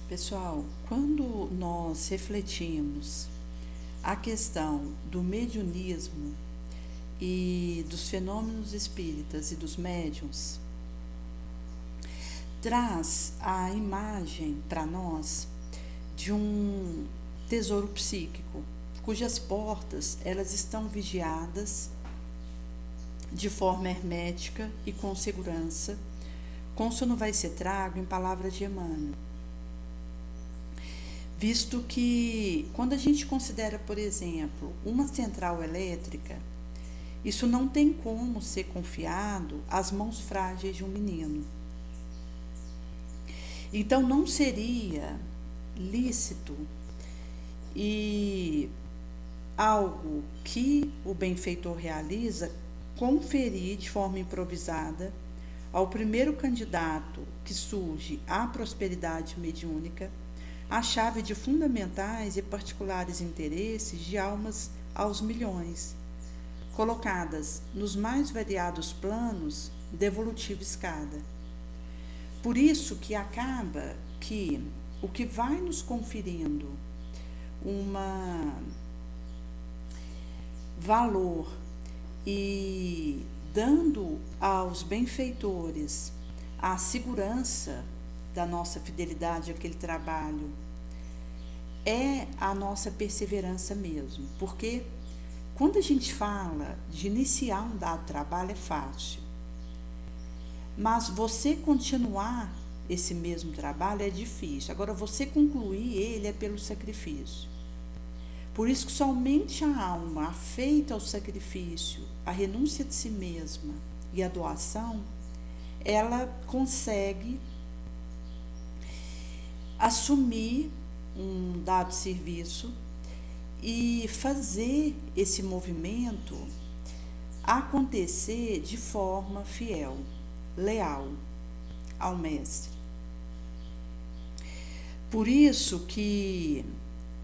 Pessoal, quando nós refletimos a questão do mediunismo e dos fenômenos espíritas e dos médiuns, traz a imagem para nós de um tesouro psíquico, cujas portas elas estão vigiadas de forma hermética e com segurança, consono vai ser trago em palavras de Emmanuel. Visto que, quando a gente considera, por exemplo, uma central elétrica, isso não tem como ser confiado às mãos frágeis de um menino. Então, não seria lícito e algo que o benfeitor realiza conferir de forma improvisada ao primeiro candidato que surge à prosperidade mediúnica a chave de fundamentais e particulares interesses de almas aos milhões, colocadas nos mais variados planos da evolutiva escada. Por isso que acaba que o que vai nos conferindo valor e dando aos benfeitores a segurança da nossa fidelidade àquele trabalho é a nossa perseverança mesmo, porque quando a gente fala de iniciar um dado trabalho é fácil, mas você continuar esse mesmo trabalho é difícil. Agora, você concluir ele é pelo sacrifício. Por isso que somente a alma afeita ao sacrifício, a renúncia de si mesma e a doação, ela consegue assumir um dado serviço e fazer esse movimento acontecer de forma fiel, leal ao mestre. Por isso que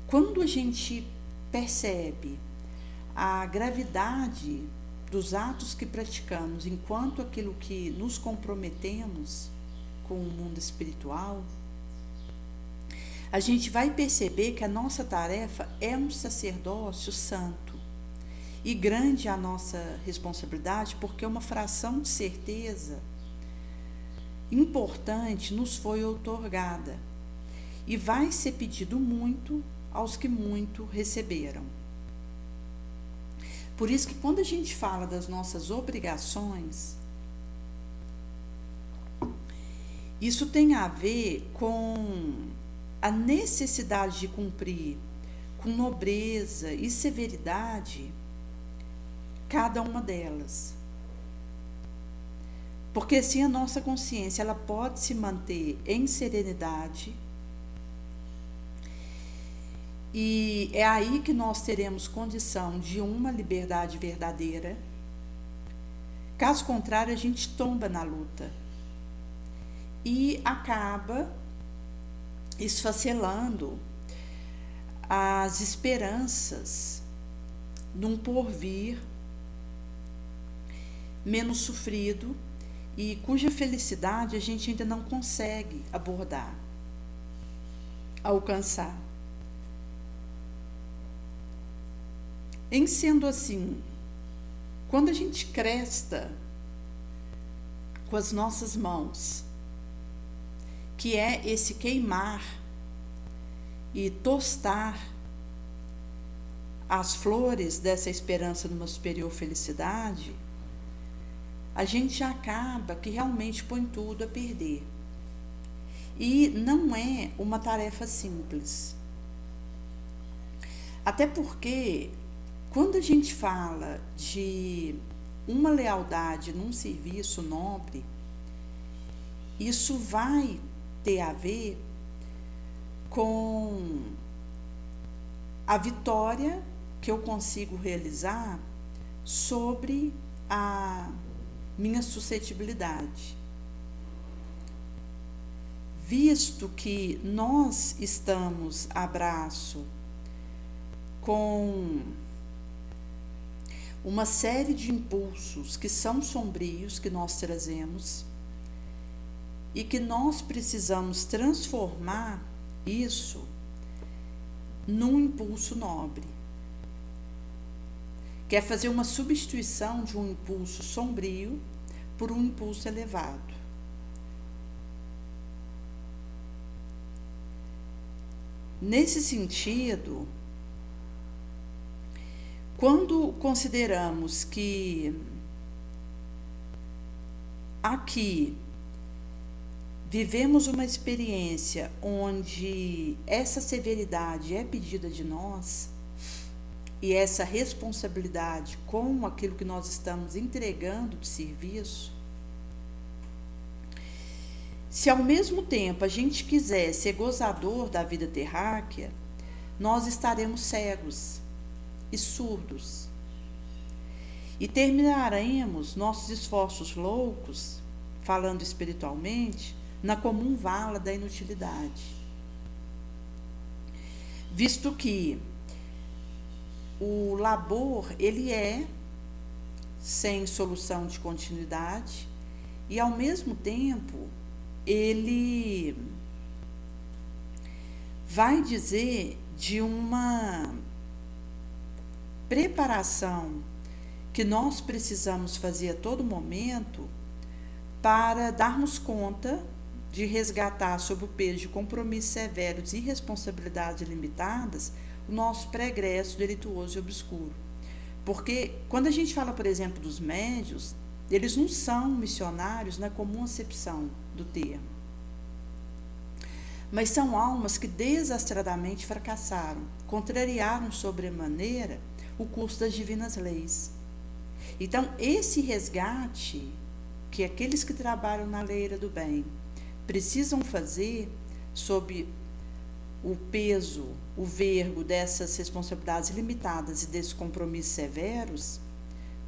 quando a gente percebe a gravidade dos atos que praticamos enquanto aquilo que nos comprometemos com o mundo espiritual, a gente vai perceber que a nossa tarefa é um sacerdócio santo e grande a nossa responsabilidade, porque uma fração de certeza importante nos foi outorgada e vai ser pedido muito aos que muito receberam. Por isso que quando a gente fala das nossas obrigações, isso tem a ver com a necessidade de cumprir com nobreza e severidade cada uma delas. Porque assim a nossa consciência ela pode se manter em serenidade e é aí que nós teremos condição de uma liberdade verdadeira. Caso contrário, a gente tomba na luta e acaba esfacelando as esperanças num porvir menos sofrido e cuja felicidade a gente ainda não consegue abordar, alcançar. Em sendo assim, quando a gente cresta com as nossas mãos, que é esse queimar e tostar as flores dessa esperança numa superior felicidade, a gente acaba que realmente põe tudo a perder. E não é uma tarefa simples. Até porque, quando a gente fala de uma lealdade num serviço nobre, isso vai ter a ver com a vitória que eu consigo realizar sobre a minha suscetibilidade. Visto que nós estamos a braço com uma série de impulsos que são sombrios que nós trazemos e que nós precisamos transformar isso num impulso nobre. Quer fazer uma substituição de um impulso sombrio por um impulso elevado. Nesse sentido, quando consideramos que aqui vivemos uma experiência onde essa severidade é pedida de nós, e essa responsabilidade com aquilo que nós estamos entregando de serviço, se ao mesmo tempo a gente quiser ser gozador da vida terráquea, nós estaremos cegos e surdos. E terminaremos nossos esforços loucos, falando espiritualmente, na comum vala da inutilidade. Visto que o labor, ele é sem solução de continuidade e, ao mesmo tempo, ele vai dizer de uma preparação que nós precisamos fazer a todo momento para darmos conta de resgatar sob o peso de compromissos severos e responsabilidades limitadas o nosso pregresso delituoso e obscuro. Porque quando a gente fala, por exemplo, dos médios, eles não são missionários na comum acepção do termo, mas são almas que desastradamente fracassaram, contrariaram sobremaneira o curso das divinas leis. Então, esse resgate que aqueles que trabalham na leira do bem precisam fazer sob o peso, o vergo dessas responsabilidades limitadas e desses compromissos severos,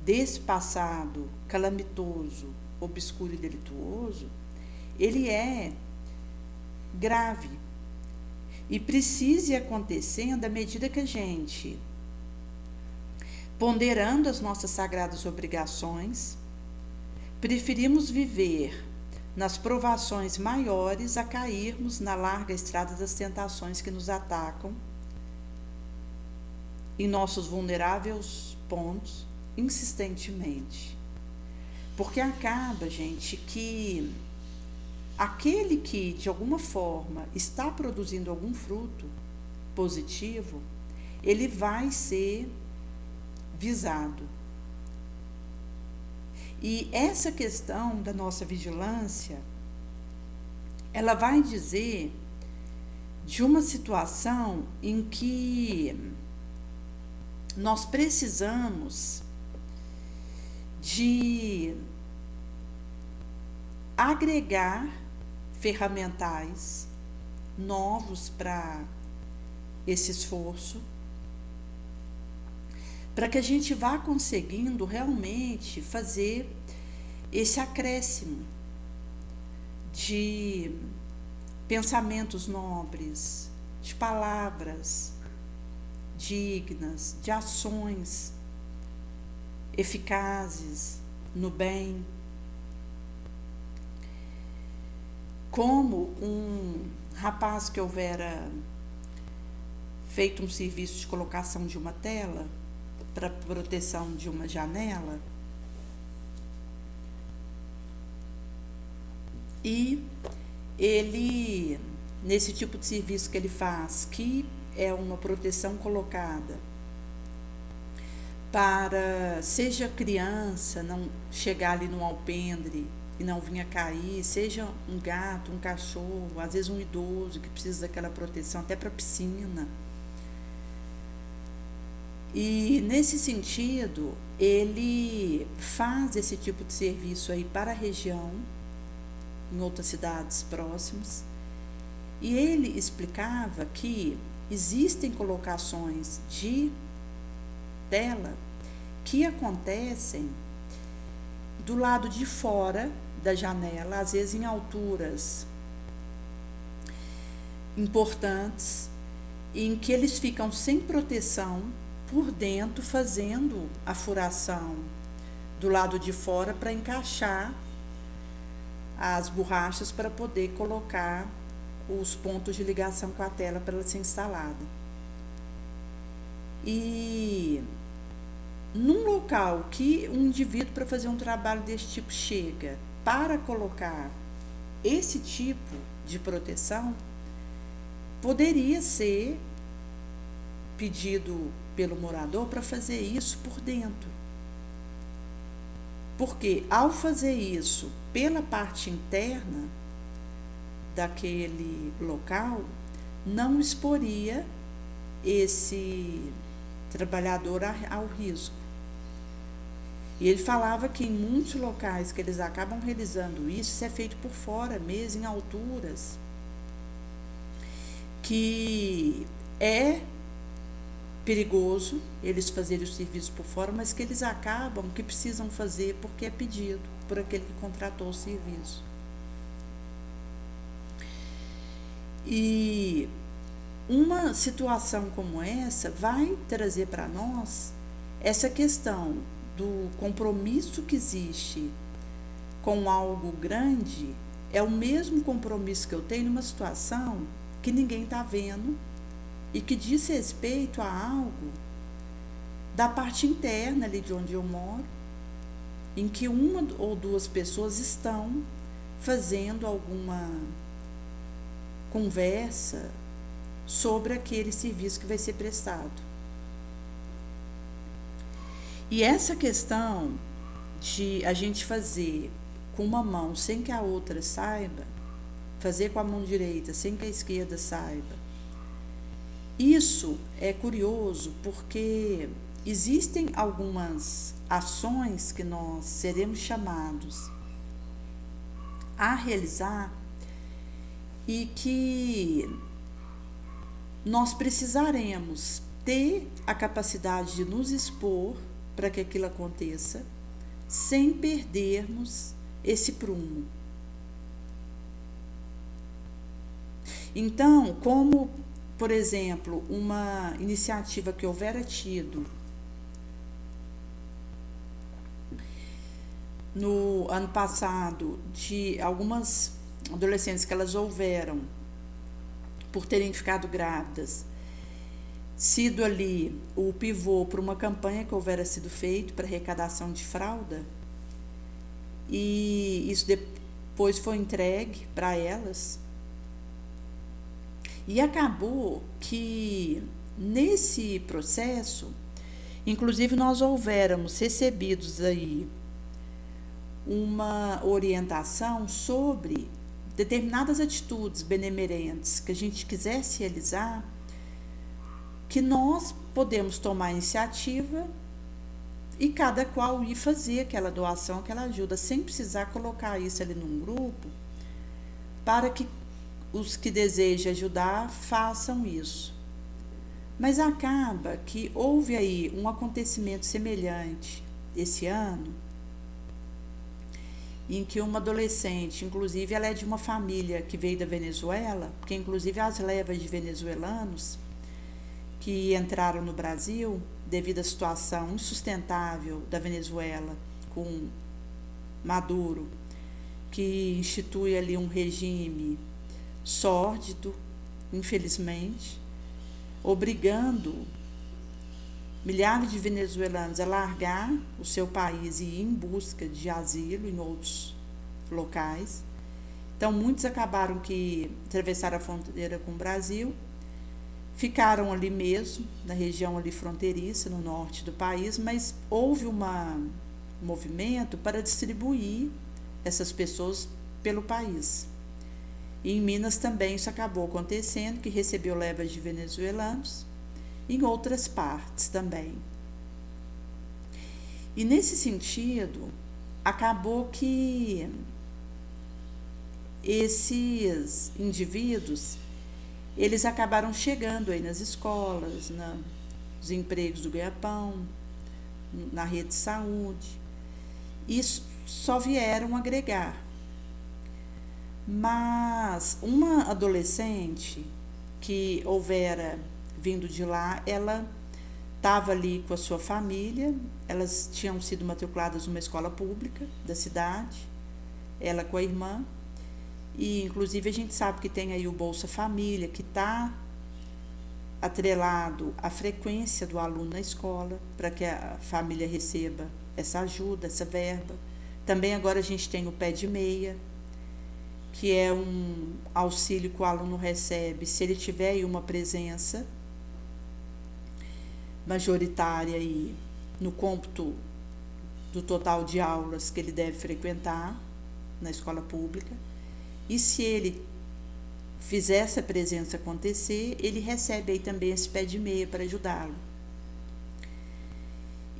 desse passado calamitoso, obscuro e delituoso, ele é grave e precisa ir acontecendo à medida que a gente, ponderando as nossas sagradas obrigações, preferimos viver nas provações maiores a cairmos na larga estrada das tentações que nos atacam em nossos vulneráveis pontos insistentemente. Porque acaba, gente, que aquele que de alguma forma está produzindo algum fruto positivo, ele vai ser visado. E essa questão da nossa vigilância, ela vai dizer de uma situação em que nós precisamos de agregar ferramentais novos para esse esforço, para que a gente vá conseguindo realmente fazer esse acréscimo de pensamentos nobres, de palavras dignas, de ações eficazes no bem. Como um rapaz que houvera feito um serviço de colocação de uma tela para proteção de uma janela, e ele, nesse tipo de serviço que ele faz, que é uma proteção colocada para, seja criança não chegar ali no alpendre e não vir a cair, seja um gato, um cachorro, às vezes um idoso que precisa daquela proteção, até para a piscina. E, nesse sentido, ele faz esse tipo de serviço aí para a região, em outras cidades próximas, e ele explicava que existem colocações de tela que acontecem do lado de fora da janela, às vezes em alturas importantes, em que eles ficam sem proteção por dentro, fazendo a furação do lado de fora para encaixar as borrachas para poder colocar os pontos de ligação com a tela para ela ser instalada. E num local que um indivíduo para fazer um trabalho desse tipo chega para colocar esse tipo de proteção, poderia ser pedido pelo morador para fazer isso por dentro. Porque ao fazer isso pela parte interna daquele local, não exporia esse trabalhador ao risco. E ele falava que em muitos locais que eles acabam realizando isso é feito por fora mesmo, em alturas, que é perigoso eles fazerem o serviço por fora, mas que eles acabam que precisam fazer porque é pedido por aquele que contratou o serviço. E uma situação como essa vai trazer para nós essa questão do compromisso que existe com algo grande, é o mesmo compromisso que eu tenho numa situação que ninguém está vendo e que diz respeito a algo da parte interna ali de onde eu moro, em que uma ou duas pessoas estão fazendo alguma conversa sobre aquele serviço que vai ser prestado. E essa questão de a gente fazer com uma mão sem que a outra saiba, fazer com a mão direita sem que a esquerda saiba, isso é curioso porque existem algumas ações que nós seremos chamados a realizar e que nós precisaremos ter a capacidade de nos expor para que aquilo aconteça, sem perdermos esse prumo. Então, como, por exemplo, uma iniciativa que houvera tido no ano passado, de algumas adolescentes que elas houveram, por terem ficado grávidas, sido ali o pivô para uma campanha que houvera sido feita para arrecadação de fralda, e isso depois foi entregue para elas, e acabou que nesse processo, inclusive nós houvéramos recebidos aí uma orientação sobre determinadas atitudes benemerentes que a gente quisesse realizar, que nós podemos tomar a iniciativa e cada qual ir fazer aquela doação, aquela ajuda, sem precisar colocar isso ali num grupo, para que os que desejam ajudar façam isso. Mas acaba que houve aí um acontecimento semelhante esse ano, em que uma adolescente, inclusive ela é de uma família que veio da Venezuela, porque inclusive as levas de venezuelanos que entraram no Brasil devido à situação insustentável da Venezuela com Maduro, que institui ali um regime sórdido, infelizmente, obrigando milhares de venezuelanos a largar o seu país e ir em busca de asilo em outros locais. Então, muitos acabaram que atravessaram a fronteira com o Brasil, ficaram ali mesmo, na região ali fronteiriça, no norte do país, mas houve um movimento para distribuir essas pessoas pelo país. E em Minas também isso acabou acontecendo, que recebeu levas de venezuelanos, em outras partes também. E nesse sentido, acabou que esses indivíduos, eles acabaram chegando aí nas escolas, nos empregos do ganha-pão, na rede de saúde, e só vieram agregar. Mas uma adolescente que houvera vindo de lá, ela estava ali com a sua família, elas tinham sido matriculadas numa escola pública da cidade, ela com a irmã, E inclusive a gente sabe que tem aí o Bolsa Família, que está atrelado à frequência do aluno na escola, para que a família receba essa ajuda, essa verba. Também agora a gente tem o pé de meia, que é um auxílio que o aluno recebe se ele tiver aí uma presença majoritária aí no cômputo do total de aulas que ele deve frequentar na escola pública. E se ele fizer essa presença acontecer, ele recebe aí também esse pé de meia para ajudá-lo.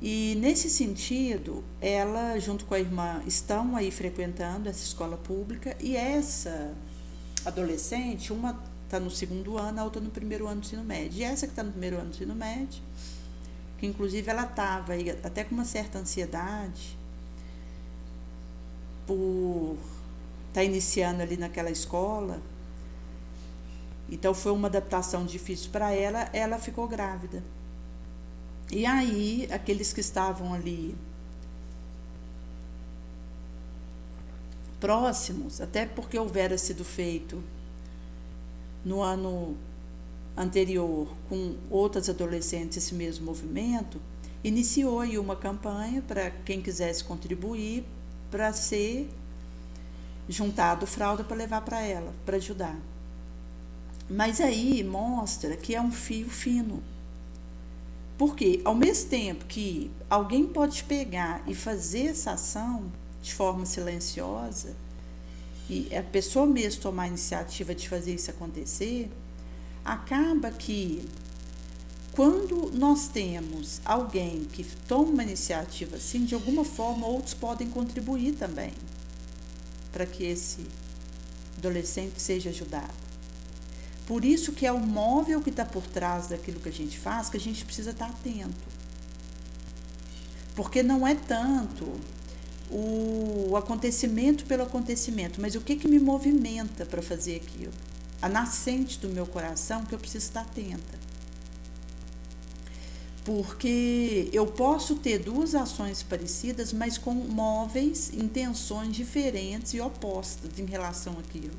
E nesse sentido, ela junto com a irmã estão aí frequentando essa escola pública, e essa adolescente, uma está no 2º ano, a outra no 1º ano do ensino médio. E essa que está no 1º ano do ensino médio, que inclusive ela estava aí até com uma certa ansiedade por estar iniciando ali naquela escola, então foi uma adaptação difícil para ela, ela ficou grávida. E aí, aqueles que estavam ali próximos, até porque houvera sido feito no ano anterior com outras adolescentes esse mesmo movimento, iniciou aí uma campanha para quem quisesse contribuir para ser juntado fralda para levar para ela, para ajudar. Mas aí mostra que é um fio fino. Porque, ao mesmo tempo que alguém pode pegar e fazer essa ação de forma silenciosa, e a pessoa mesmo tomar a iniciativa de fazer isso acontecer, acaba que, quando nós temos alguém que toma uma iniciativa assim, de alguma forma outros podem contribuir também para que esse adolescente seja ajudado. Por isso que é o móvel que está por trás daquilo que a gente faz, que a gente precisa estar atento. Porque não é tanto o acontecimento pelo acontecimento, mas o que me movimenta para fazer aquilo. A nascente do meu coração que eu preciso estar atenta. Porque eu posso ter duas ações parecidas, mas com móveis, intenções diferentes e opostas em relação àquilo.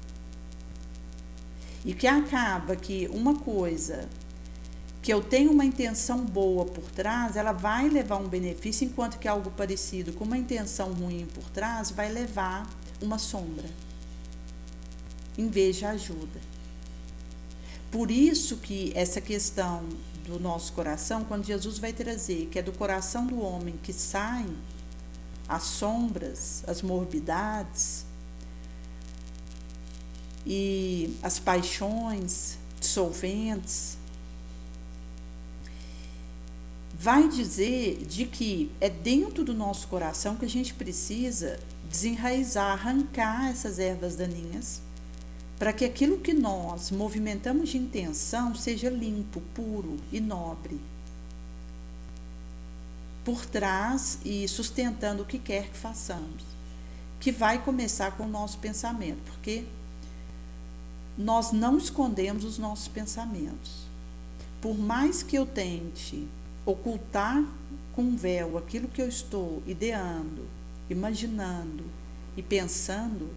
E que acaba que uma coisa que eu tenho uma intenção boa por trás, ela vai levar um benefício, enquanto que algo parecido com uma intenção ruim por trás vai levar uma sombra, em vez de ajuda. Por isso que essa questão do nosso coração, quando Jesus vai trazer que é do coração do homem que saem as sombras, as morbidades, e as paixões dissolventes, vai dizer de que é dentro do nosso coração que a gente precisa desenraizar, arrancar essas ervas daninhas, para que aquilo que nós movimentamos de intenção seja limpo, puro e nobre, por trás e sustentando o que quer que façamos, que vai começar com o nosso pensamento, porque nós não escondemos os nossos pensamentos. Por mais que eu tente ocultar com um véu aquilo que eu estou ideando, imaginando e pensando,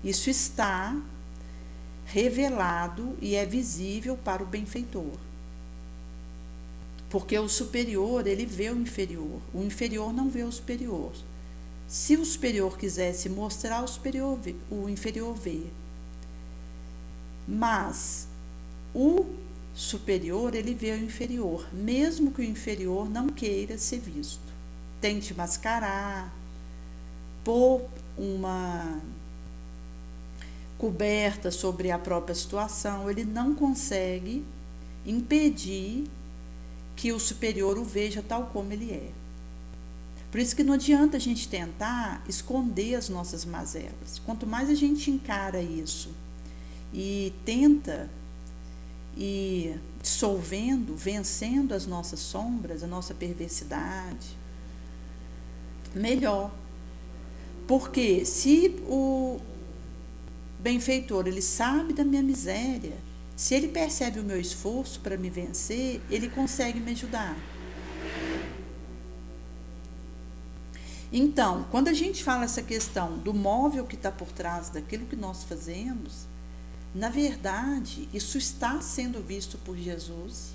isso está revelado e é visível para o benfeitor. Porque o superior, ele vê o inferior não vê o superior. Se o superior quisesse mostrar, o inferior vê. Mas o superior, ele vê o inferior, mesmo que o inferior não queira ser visto. Tente mascarar, pôr uma coberta sobre a própria situação, ele não consegue impedir que o superior o veja tal como ele é. Por isso que não adianta a gente tentar esconder as nossas mazelas. Quanto mais a gente encara isso e tenta ir dissolvendo, vencendo as nossas sombras, a nossa perversidade, melhor. Porque se o benfeitor, ele sabe da minha miséria, se ele percebe o meu esforço para me vencer, ele consegue me ajudar. Então, quando a gente fala essa questão do móvel que está por trás daquilo que nós fazemos, na verdade, isso está sendo visto por Jesus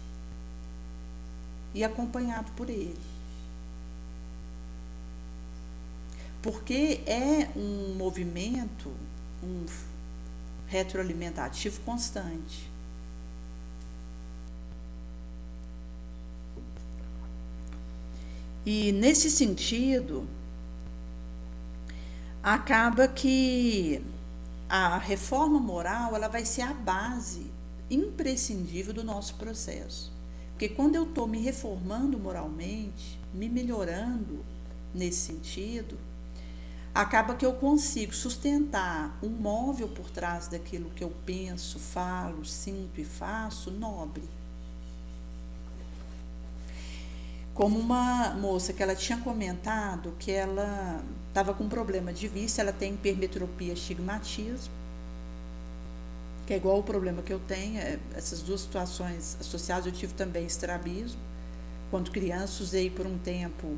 e acompanhado por Ele. Porque é um movimento, um retroalimentativo constante. E nesse sentido, acaba que a reforma moral ela vai ser a base imprescindível do nosso processo. Porque quando eu estou me reformando moralmente, me melhorando nesse sentido, acaba que eu consigo sustentar um móvel por trás daquilo que eu penso, falo, sinto e faço nobre. Como uma moça que ela tinha comentado que ela estava com problema de vista, ela tem hipermetropia, astigmatismo, que é igual o problema que eu tenho, essas duas situações associadas. Eu tive também estrabismo. Quando criança, usei por um tempo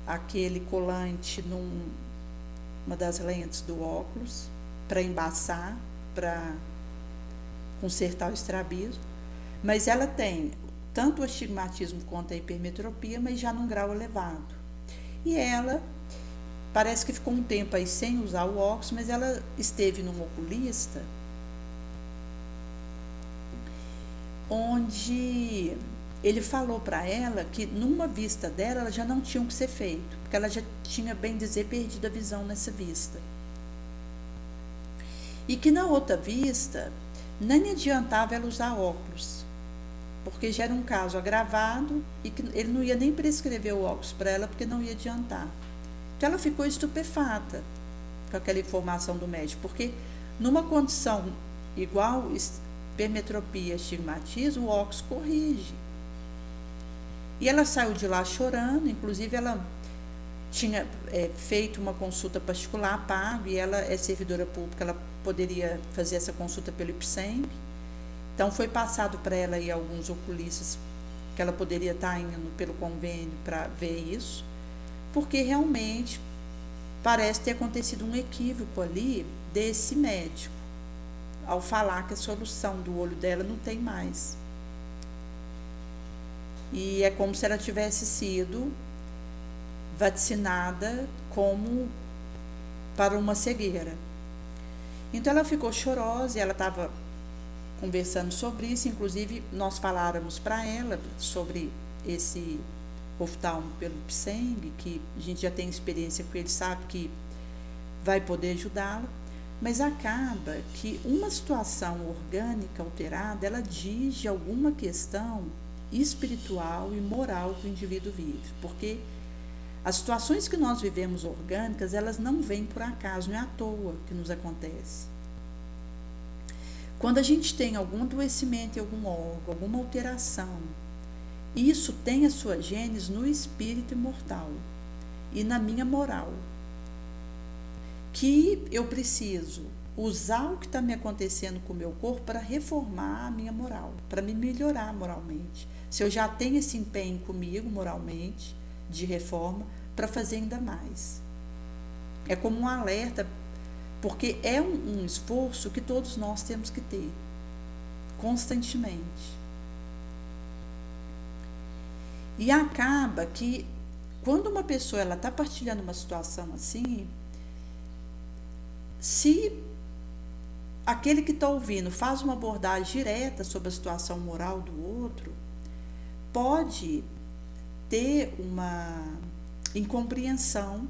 aquele colante numa das lentes do óculos para embaçar, para consertar o estrabismo. Mas ela tem tanto o astigmatismo quanto a hipermetropia, mas já num grau elevado. E ela parece que ficou um tempo aí sem usar o óculos, mas ela esteve num oculista onde ele falou para ela que numa vista dela, ela já não tinha o que ser feito, porque ela já tinha, bem dizer, perdido a visão nessa vista. E que na outra vista, nem adiantava ela usar óculos, porque já era um caso agravado e que ele não ia nem prescrever o óculos para ela, porque não ia adiantar. Então ela ficou estupefata com aquela informação do médico, porque numa condição igual hipermetropia, astigmatismo, o óculos corrige. E ela saiu de lá chorando, inclusive ela tinha feito uma consulta particular paga, e ela é servidora pública, ela poderia fazer essa consulta pelo IPSEMB. Então foi passado para ela aí alguns oculistas que ela poderia estar indo pelo convênio para ver isso, porque realmente parece ter acontecido um equívoco ali desse médico, ao falar que a solução do olho dela não tem mais. E é como se ela tivesse sido vacinada como para uma cegueira. Então ela ficou chorosa e ela estava conversando sobre isso, inclusive nós faláramos para ela sobre esse oftalmo pelo IPSEMB, que a gente já tem experiência com ele, sabe que vai poder ajudá-la. Mas acaba que uma situação orgânica alterada, ela diz alguma questão espiritual e moral que o indivíduo vive, porque as situações que nós vivemos orgânicas, elas não vêm por acaso, não é à toa que nos acontece. Quando a gente tem algum adoecimento em algum órgão, alguma alteração, isso tem a sua gênese no espírito imortal e na minha moral, que eu preciso usar o que está me acontecendo com o meu corpo para reformar a minha moral, para me melhorar moralmente. Se eu já tenho esse empenho comigo moralmente, de reforma, para fazer ainda mais. É como um alerta, porque é um esforço que todos nós temos que ter, constantemente. E acaba que, quando uma pessoa está partilhando uma situação assim, se aquele que está ouvindo faz uma abordagem direta sobre a situação moral do outro, pode ter uma incompreensão,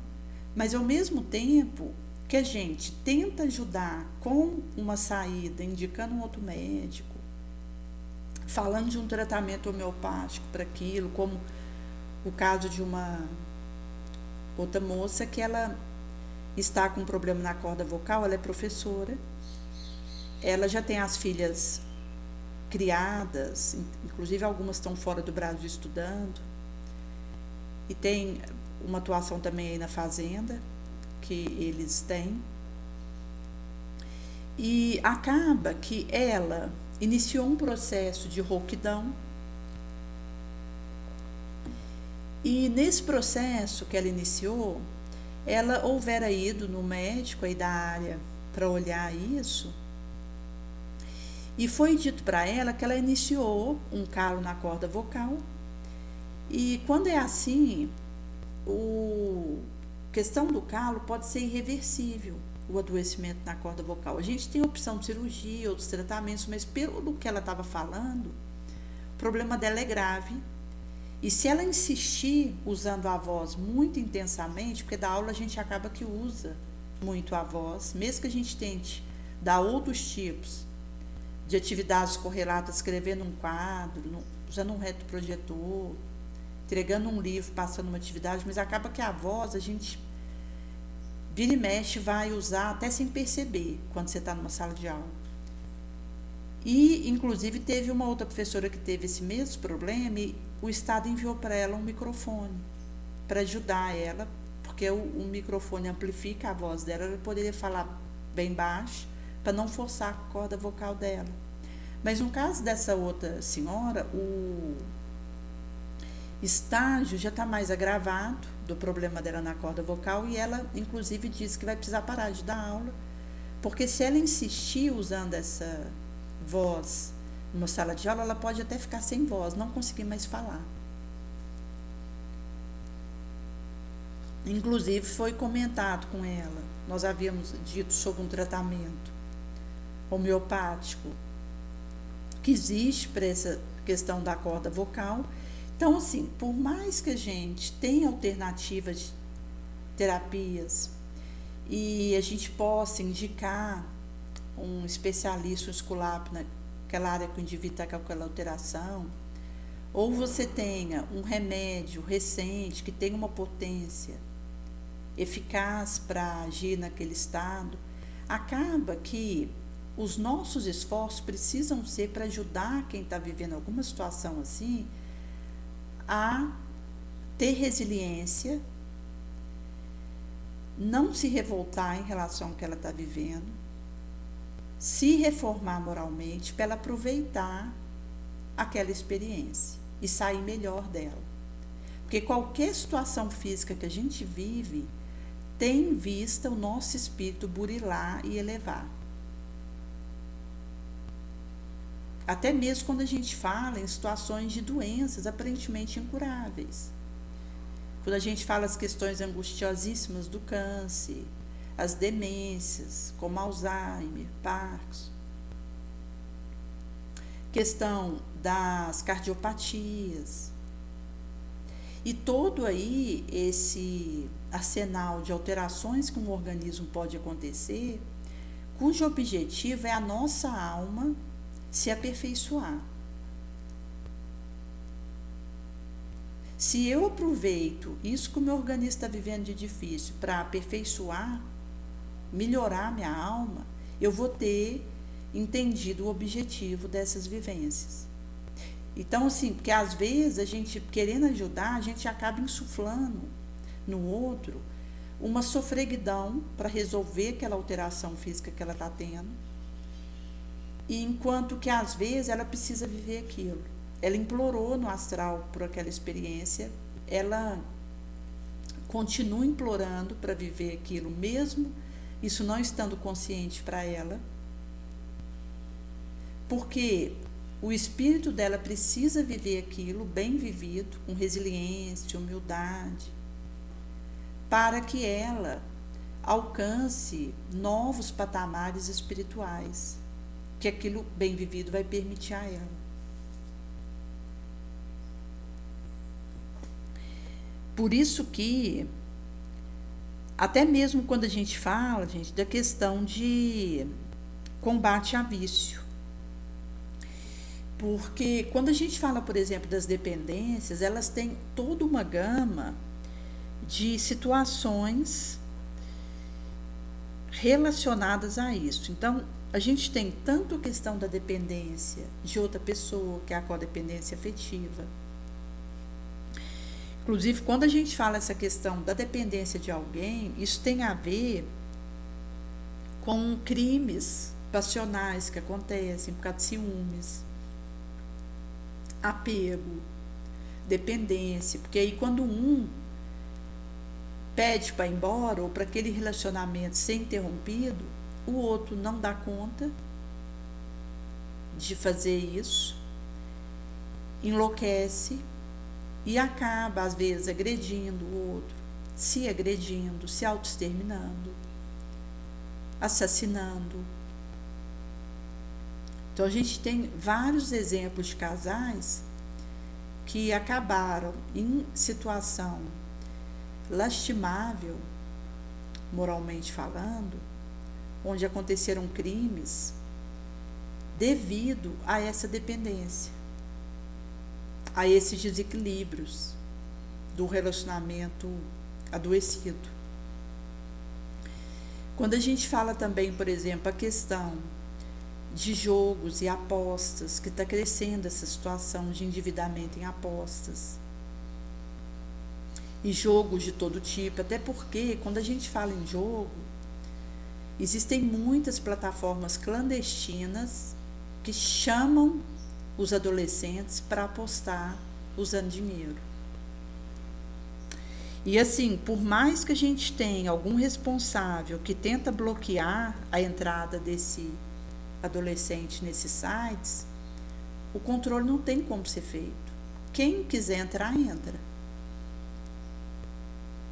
mas ao mesmo tempo que a gente tenta ajudar com uma saída, indicando um outro médico, falando de um tratamento homeopático para aquilo, como o caso de uma outra moça que ela está com um problema na corda vocal, ela é professora, ela já tem as filhas criadas, inclusive algumas estão fora do Brasil estudando, e tem uma atuação também aí na fazenda, que eles têm, e acaba que ela iniciou um processo de rouquidão, E nesse processo que ela iniciou, ela houvera ido no médico aí da área para olhar isso, e foi dito para ela que ela iniciou um calo na corda vocal, e quando é assim, o questão do calo pode ser irreversível, o adoecimento na corda vocal. A gente tem opção de cirurgia, outros tratamentos, mas pelo que ela estava falando, o problema dela é grave. E se ela insistir usando a voz muito intensamente, porque da aula a gente acaba que usa muito a voz, mesmo que a gente tente dar outros tipos de atividades correlatas, escrevendo um quadro, usando um retroprojetor, entregando um livro, passando uma atividade, mas acaba que a voz a gente vira e mexe vai usar até sem perceber quando você está numa sala de aula. E, inclusive, teve uma outra professora que teve esse mesmo problema e o Estado enviou para ela um microfone para ajudar ela, porque o microfone amplifica a voz dela, ela poderia falar bem baixo para não forçar a corda vocal dela. Mas no caso dessa outra senhora, o estágio já está mais agravado do problema dela na corda vocal e ela, inclusive, disse que vai precisar parar de dar aula, porque se ela insistir usando essa voz numa sala de aula, ela pode até ficar sem voz, não conseguir mais falar. Inclusive, foi comentado com ela, nós havíamos dito sobre um tratamento homeopático que existe para essa questão da corda vocal. Então, assim, por mais que a gente tenha alternativas de terapias e a gente possa indicar um especialista, um esculápio naquela área que o indivíduo está com aquela alteração, ou você tenha um remédio recente que tenha uma potência eficaz para agir naquele estado, acaba que os nossos esforços precisam ser para ajudar quem está vivendo alguma situação assim a ter resiliência, não se revoltar em relação ao que ela está vivendo, se reformar moralmente para ela aproveitar aquela experiência e sair melhor dela. Porque qualquer situação física que a gente vive tem em vista o nosso espírito burilar e elevar. Até mesmo quando a gente fala em situações de doenças aparentemente incuráveis. Quando a gente fala as questões angustiosíssimas do câncer, as demências, como Alzheimer, Parkinson, questão das cardiopatias, e todo aí esse arsenal de alterações que um organismo pode acontecer, cujo objetivo é a nossa alma se aperfeiçoar. Se eu aproveito isso que o meu organismo está vivendo de difícil para aperfeiçoar, melhorar minha alma, eu vou ter entendido o objetivo dessas vivências. Então, assim, porque às vezes a gente, querendo ajudar, a gente acaba insuflando no outro uma sofreguidão para resolver aquela alteração física que ela está tendo, e enquanto que às vezes ela precisa viver aquilo. Ela implorou no astral por aquela experiência, ela continua implorando para viver aquilo, mesmo isso não estando consciente para ela, porque o espírito dela precisa viver aquilo bem vivido, com resiliência, humildade, para que ela alcance novos patamares espirituais, que aquilo bem vivido vai permitir a ela. Por isso que, até mesmo quando a gente fala, gente, da questão de combate a vício, porque quando a gente fala, por exemplo, das dependências, elas têm toda uma gama de situações relacionadas a isso. Então, a gente tem tanto a questão da dependência de outra pessoa, que é a codependência afetiva. Inclusive, quando a gente fala essa questão da dependência de alguém, isso tem a ver com crimes passionais que acontecem por causa de ciúmes, apego, dependência, porque aí quando um pede para ir embora ou para aquele relacionamento ser interrompido, o outro não dá conta de fazer isso, enlouquece e acaba, às vezes, agredindo o outro, se agredindo, se autoexterminando, assassinando. Então, a gente tem vários exemplos de casais que acabaram em situação lastimável, moralmente falando, onde aconteceram crimes devido a essa dependência, a esses desequilíbrios do relacionamento adoecido. Quando a gente fala também, por exemplo, a questão de jogos e apostas, que está crescendo essa situação de endividamento em apostas, e jogos de todo tipo, até porque quando a gente fala em jogo, existem muitas plataformas clandestinas que chamam os adolescentes para apostar usando dinheiro. E assim, por mais que a gente tenha algum responsável que tenta bloquear a entrada desse adolescente nesses sites, o controle não tem como ser feito. Quem quiser entrar, entra.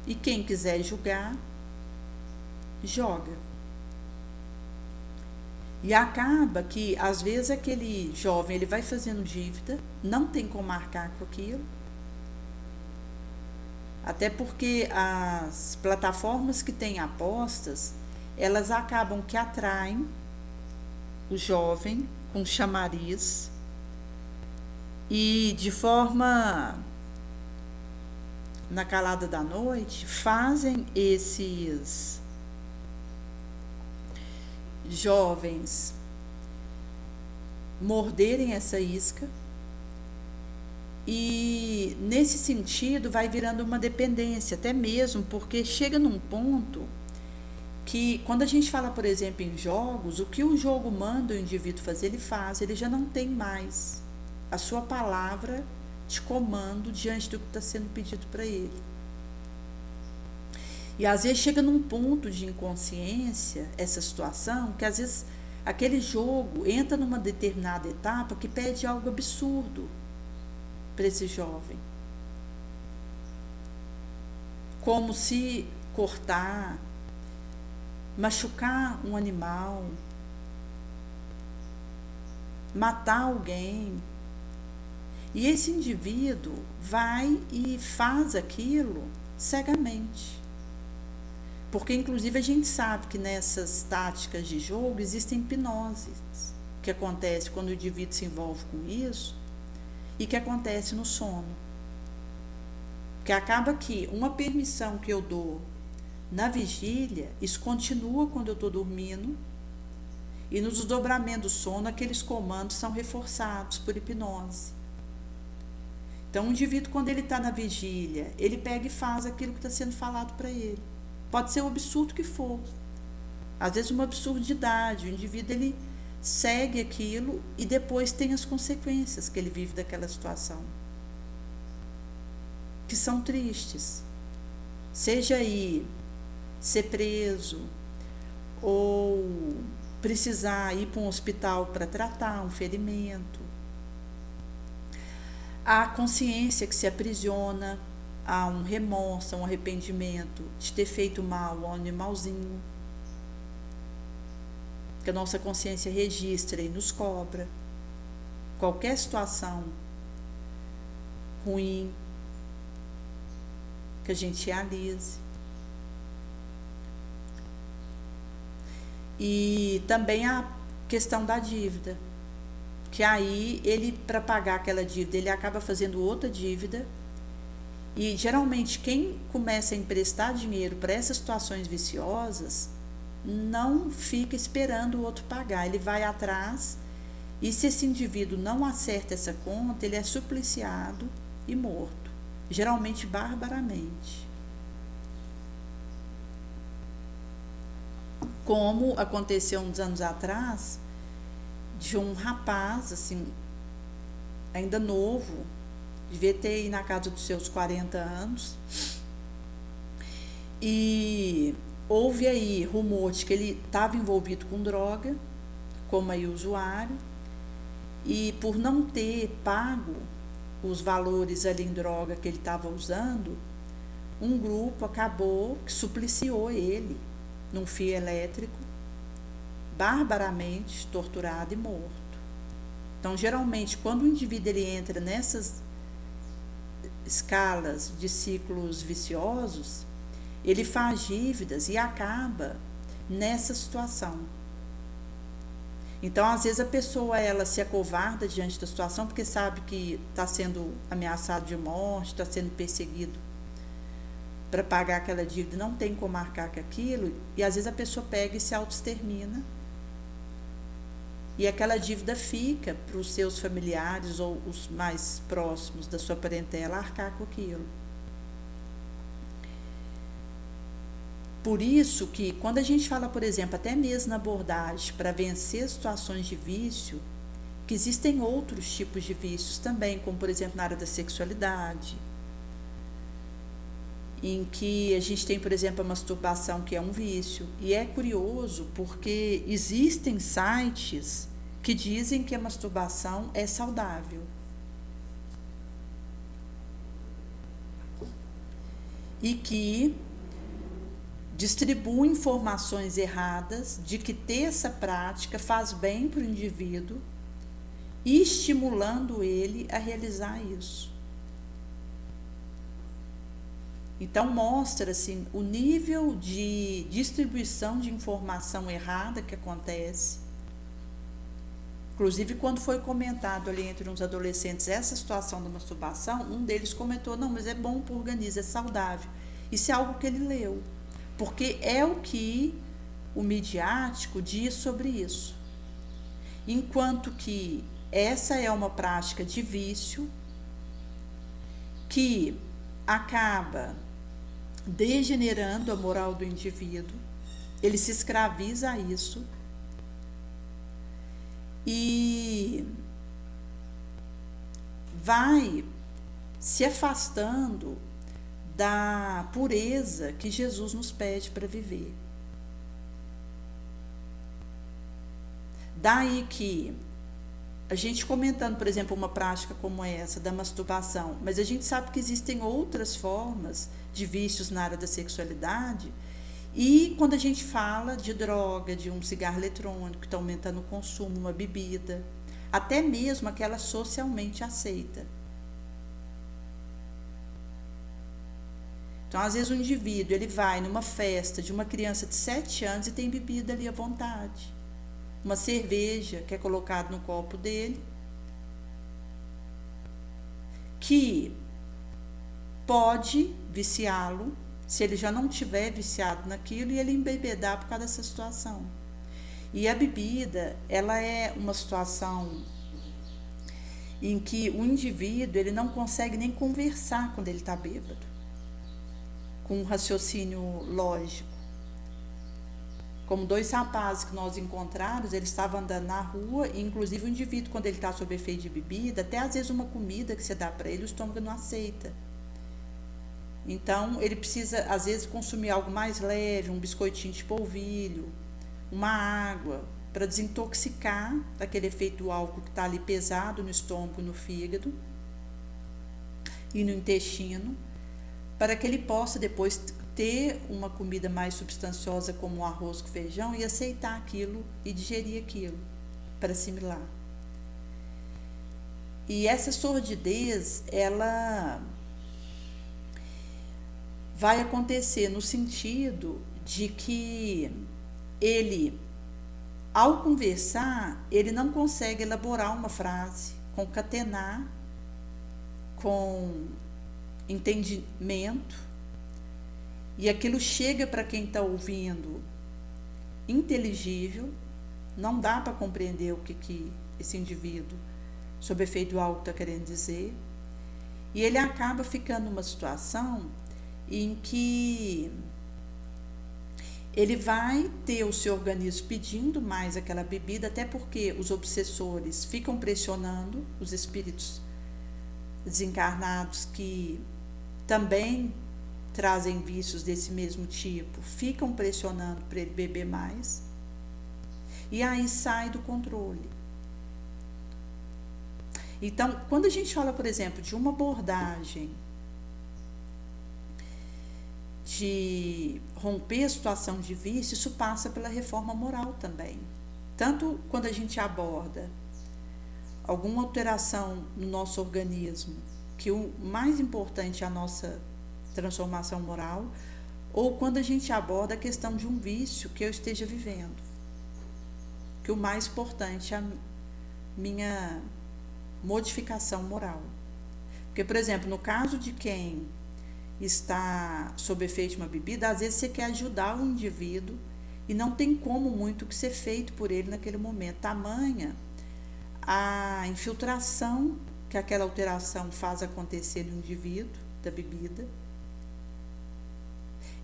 E quem quiser jogar, joga. E acaba que, às vezes, aquele jovem ele vai fazendo dívida, não tem como marcar com aquilo, até porque as plataformas que têm apostas, elas acabam que atraem o jovem com chamariz e, de forma na calada da noite, fazem esses jovens morderem essa isca e, nesse sentido, vai virando uma dependência, até mesmo porque chega num ponto que, quando a gente fala, por exemplo, em jogos, o que o jogo manda o indivíduo fazer, ele faz, ele já não tem mais a sua palavra de comando diante do que está sendo pedido para ele. E às vezes chega num ponto de inconsciência essa situação, que às vezes aquele jogo entra numa determinada etapa que pede algo absurdo para esse jovem, como se cortar, machucar um animal, matar alguém. E esse indivíduo vai e faz aquilo cegamente. Porque, inclusive, a gente sabe que nessas táticas de jogo existem hipnoses, que acontece quando o indivíduo se envolve com isso e que acontece no sono. Que acaba que uma permissão que eu dou na vigília, isso continua quando eu estou dormindo, e nos desdobramentos do sono, aqueles comandos são reforçados por hipnose. Então, o indivíduo, quando ele está na vigília, ele pega e faz aquilo que está sendo falado para ele. Pode ser o absurdo que for. Às vezes, uma absurdidade. O indivíduo, ele segue aquilo e depois tem as consequências que ele vive daquela situação, que são tristes. Seja aí ser preso ou precisar ir para um hospital para tratar um ferimento. A consciência que se aprisiona, há um remorso, um arrependimento de ter feito mal ao animalzinho, que a nossa consciência registra e nos cobra. Qualquer situação ruim que a gente realize. E também a questão da dívida, que aí ele, para pagar aquela dívida, ele acaba fazendo outra dívida. E geralmente quem começa a emprestar dinheiro para essas situações viciosas não fica esperando o outro pagar, ele vai atrás, e se esse indivíduo não acerta essa conta, ele é supliciado e morto, geralmente barbaramente. Como aconteceu uns anos atrás, de um rapaz, assim, ainda novo, devia ter aí na casa dos seus 40 anos, e houve aí rumor de que ele estava envolvido com droga, como aí usuário, e por não ter pago os valores ali em droga que ele estava usando, um grupo acabou que supliciou ele num fio elétrico, barbaramente torturado e morto. Então, geralmente, quando o indivíduo ele entra nessas escalas de ciclos viciosos, ele faz dívidas e acaba nessa situação. Então, às vezes, a pessoa ela se acovarda diante da situação porque sabe que está sendo ameaçado de morte, está sendo perseguido para pagar aquela dívida, não tem como arcar com aquilo, e às vezes a pessoa pega e se autoextermina. E aquela dívida fica para os seus familiares ou os mais próximos da sua parentela arcar com aquilo. Por isso que quando a gente fala, por exemplo, até mesmo na abordagem para vencer situações de vício, que existem outros tipos de vícios também, como por exemplo na área da sexualidade, em que a gente tem, por exemplo, a masturbação, que é um vício. E é curioso porque existem sites que dizem que a masturbação é saudável. E que distribuem informações erradas de que ter essa prática faz bem para o indivíduo, e estimulando ele a realizar isso. Então mostra assim o nível de distribuição de informação errada que acontece. Inclusive, quando foi comentado ali entre uns adolescentes essa situação da masturbação, um deles comentou: não, mas é bom para o organismo, é saudável. Isso é algo que ele leu, porque é o que o midiático diz sobre isso. Enquanto que essa é uma prática de vício que acaba degenerando a moral do indivíduo, ele se escraviza a isso e vai se afastando da pureza que Jesus nos pede para viver. Daí que a gente comentando, por exemplo, uma prática como essa da masturbação, mas a gente sabe que existem outras formas de vícios na área da sexualidade, e quando a gente fala de droga, de um cigarro eletrônico que está aumentando o consumo, uma bebida, até mesmo aquela socialmente aceita. Então, às vezes o indivíduo ele vai numa festa de uma criança de 7 anos e tem bebida ali à vontade. Uma cerveja que é colocada no copo dele, que pode viciá-lo, se ele já não tiver viciado naquilo, e ele embebedar por causa dessa situação. E a bebida, ela é uma situação em que o indivíduo ele não consegue nem conversar quando ele está bêbado, com um raciocínio lógico. Como 2 rapazes que nós encontramos, eles estavam andando na rua, e inclusive o indivíduo, quando ele está sob efeito de bebida, até às vezes uma comida que você dá para ele, o estômago não aceita. Então, ele precisa, às vezes, consumir algo mais leve, um biscoitinho de polvilho, uma água, para desintoxicar daquele efeito do álcool que está ali pesado no estômago, no fígado e no intestino, para que ele possa depois ter uma comida mais substanciosa como o arroz com feijão e aceitar aquilo e digerir aquilo para assimilar. E essa sordidez, ela vai acontecer no sentido de que ele, ao conversar, ele não consegue elaborar uma frase, concatenar com entendimento, e aquilo chega para quem está ouvindo inteligível, não dá para compreender o que esse indivíduo, sob efeito do algo, está querendo dizer, e ele acaba ficando numa situação em que ele vai ter o seu organismo pedindo mais aquela bebida, até porque os obsessores ficam pressionando os espíritos desencarnados que também trazem vícios desse mesmo tipo, ficam pressionando para ele beber mais, e aí sai do controle. Então, quando a gente fala, por exemplo, de uma abordagem de romper a situação de vício, isso passa pela reforma moral também. Tanto quando a gente aborda alguma alteração no nosso organismo, que o mais importante é a nossa transformação moral, ou quando a gente aborda a questão de um vício que eu esteja vivendo, que o mais importante é a minha modificação moral. Porque, por exemplo, no caso de quem está sob efeito de uma bebida, às vezes você quer ajudar o indivíduo e não tem como muito que ser feito por ele naquele momento, tamanha a infiltração que aquela alteração faz acontecer no indivíduo da bebida,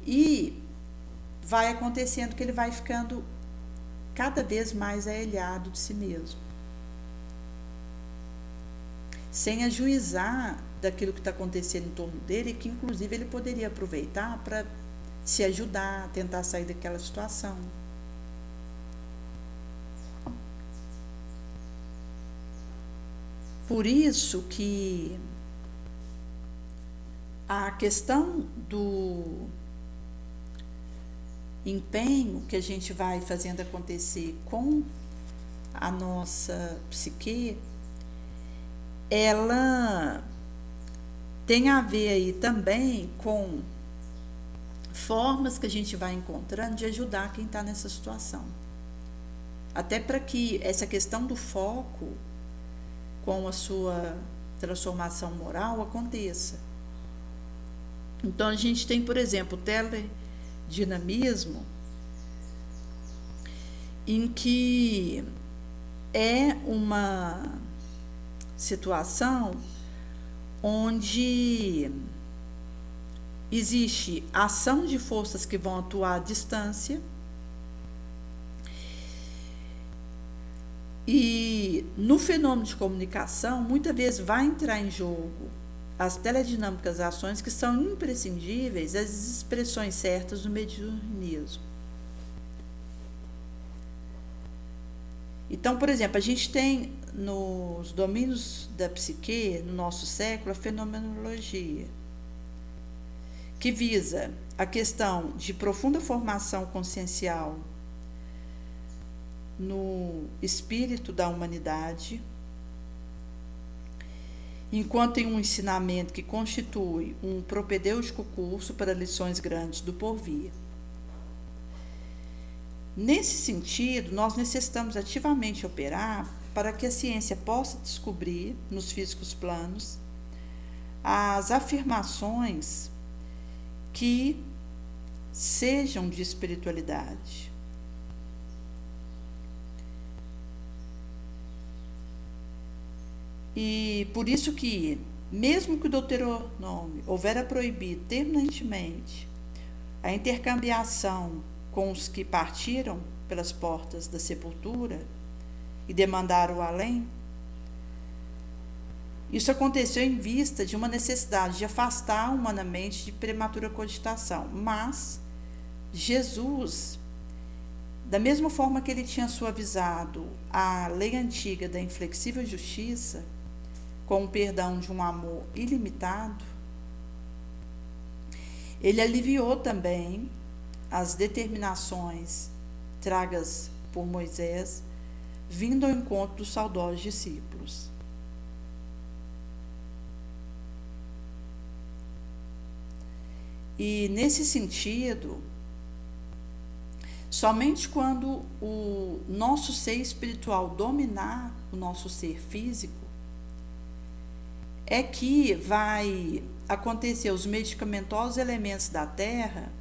e vai acontecendo que ele vai ficando cada vez mais ailhado de si mesmo, sem ajuizar daquilo que está acontecendo em torno dele, e que inclusive ele poderia aproveitar para se ajudar, tentar sair daquela situação. Por isso que a questão do empenho que a gente vai fazendo acontecer com a nossa psique, ela tem a ver aí também com formas que a gente vai encontrando de ajudar quem está nessa situação. Até para que essa questão do foco com a sua transformação moral aconteça. Então, a gente tem, por exemplo, o teledinamismo, em que é uma situação onde existe ação de forças que vão atuar à distância, e no fenômeno de comunicação muitas vezes vai entrar em jogo as teledinâmicas ações que são imprescindíveis às expressões certas do mediunismo. Então, por exemplo, a gente tem nos domínios da psique, no nosso século, a fenomenologia, que visa a questão de profunda formação consciencial no espírito da humanidade, enquanto em um ensinamento que constitui um propedêutico curso para lições grandes do porvir. Nesse sentido, nós necessitamos ativamente operar para que a ciência possa descobrir, nos físicos planos, as afirmações que sejam de espiritualidade. E por isso que, mesmo que o Deuteronômio houvera proibido terminantemente a intercambiação com os que partiram pelas portas da sepultura e demandaram o além, isso aconteceu em vista de uma necessidade de afastar humanamente de prematura cogitação. Mas Jesus, da mesma forma que ele tinha suavizado a lei antiga da inflexível justiça, com o perdão de um amor ilimitado, ele aliviou também as determinações tragas por Moisés, vindo ao encontro dos saudosos discípulos. E nesse sentido, somente quando o nosso ser espiritual dominar o nosso ser físico, é que vai acontecer os medicamentosos elementos da Terra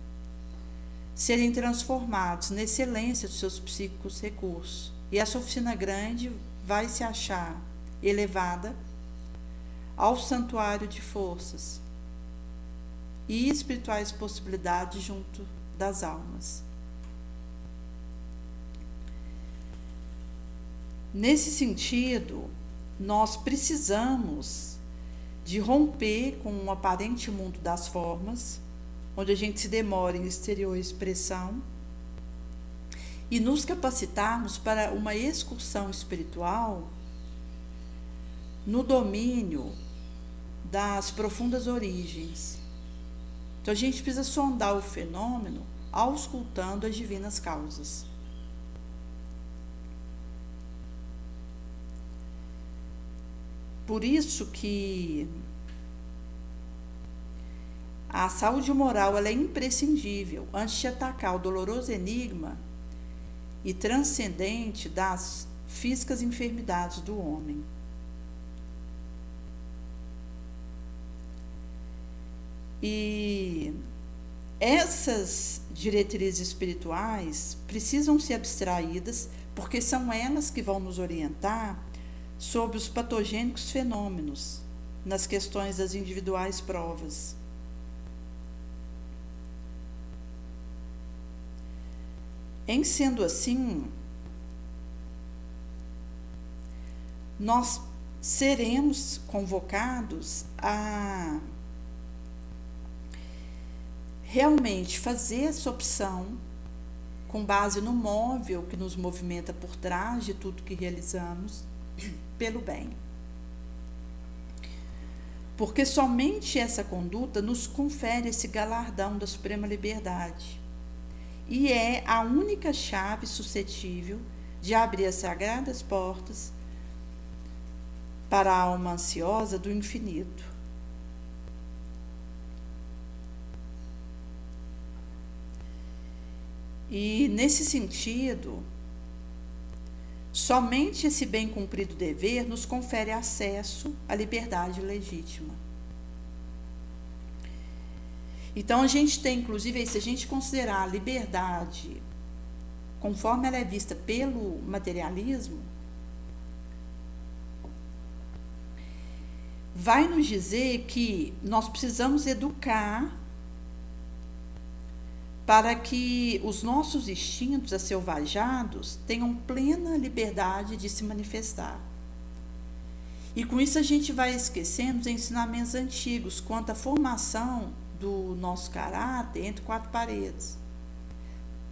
serem transformados na excelência dos seus psíquicos recursos. E essa oficina grande vai se achar elevada ao santuário de forças e espirituais possibilidades junto das almas. Nesse sentido, nós precisamos de romper com o aparente mundo das formas, onde a gente se demora em exterior expressão, e nos capacitarmos para uma excursão espiritual no domínio das profundas origens. Então a gente precisa sondar o fenômeno auscultando as divinas causas. Por isso que a saúde moral ela é imprescindível antes de atacar o doloroso enigma e transcendente das físicas enfermidades do homem. E essas diretrizes espirituais precisam ser abstraídas, porque são elas que vão nos orientar sobre os patogênicos fenômenos nas questões das individuais provas. Em sendo assim, nós seremos convocados a realmente fazer essa opção com base no móvel que nos movimenta por trás de tudo que realizamos, pelo bem. Porque somente essa conduta nos confere esse galardão da suprema liberdade e é a única chave suscetível de abrir as sagradas portas para a alma ansiosa do infinito. E, nesse sentido, somente esse bem cumprido dever nos confere acesso à liberdade legítima. Então, a gente tem, inclusive, se a gente considerar a liberdade conforme ela é vista pelo materialismo, vai nos dizer que nós precisamos educar para que os nossos instintos aselvajados tenham plena liberdade de se manifestar. E com isso a gente vai esquecendo os ensinamentos antigos quanto à formação do nosso caráter entre quatro paredes.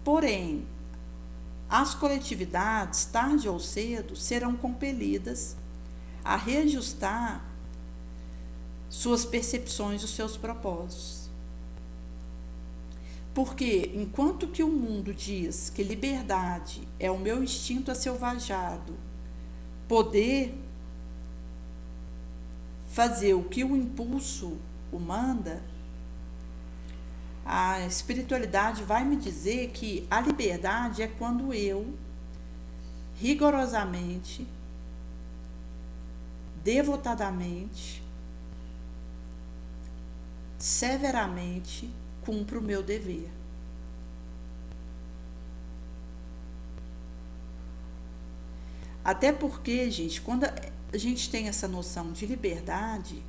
Porém, as coletividades, tarde ou cedo, serão compelidas a reajustar suas percepções, os seus propósitos. Porque, enquanto que o mundo diz que liberdade é o meu instinto aselvajado, poder fazer o que o impulso o manda, a espiritualidade vai me dizer que a liberdade é quando eu, rigorosamente, devotadamente, severamente, cumpro o meu dever. Até porque, gente, quando a gente tem essa noção de liberdade,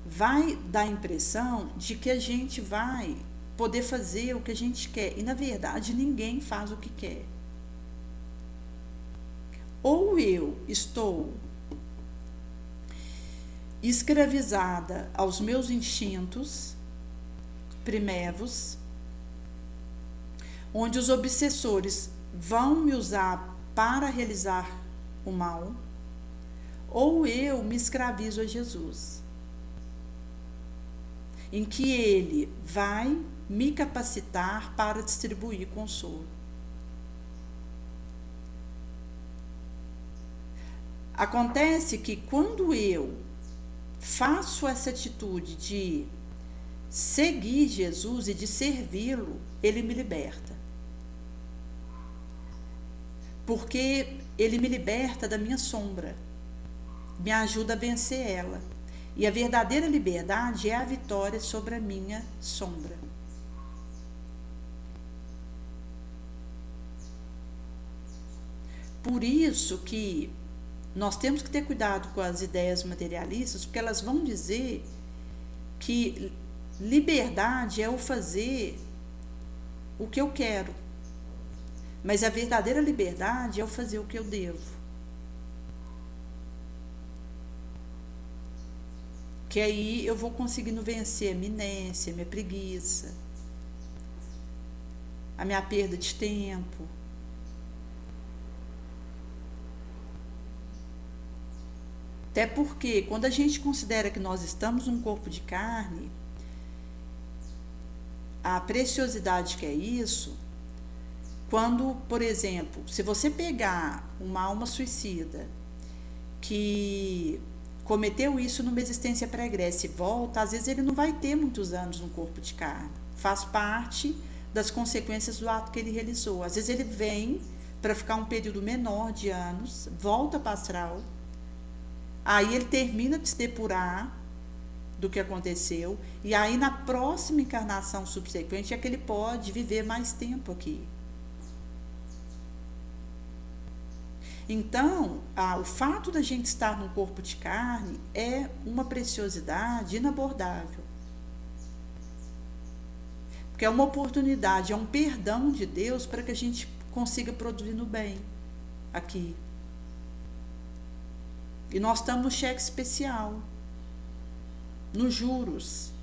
vai dar a impressão de que a gente vai poder fazer o que a gente quer. E, na verdade, ninguém faz o que quer. Ou eu estou escravizada aos meus instintos primevos, onde os obsessores vão me usar para realizar o mal, ou eu me escravizo a Jesus, em que ele vai me capacitar para distribuir consolo. Acontece que quando eu faço essa atitude de seguir Jesus e de servi-lo, ele me liberta. Porque ele me liberta da minha sombra, me ajuda a vencer ela. E a verdadeira liberdade é a vitória sobre a minha sombra. Por isso que nós temos que ter cuidado com as ideias materialistas, porque elas vão dizer que liberdade é o fazer o que eu quero, mas a verdadeira liberdade é o fazer o que eu devo. que aí eu vou conseguindo vencer a minha inércia, a minha preguiça, a minha perda de tempo. Até porque, quando a gente considera que nós estamos num corpo de carne, a preciosidade que é isso, quando, por exemplo, se você pegar uma alma suicida que cometeu isso numa existência pregressa e volta, às vezes ele não vai ter muitos anos no corpo de carne. Faz parte das consequências do ato que ele realizou. Às vezes ele vem para ficar um período menor de anos, volta para o astral, aí ele termina de se depurar do que aconteceu, e aí na próxima encarnação subsequente é que ele pode viver mais tempo aqui. Então, o fato da gente estar num corpo de carne é uma preciosidade inabordável. Porque é uma oportunidade, é um perdão de Deus para que a gente consiga produzir no bem aqui. E nós estamos no cheque especial, nos juros,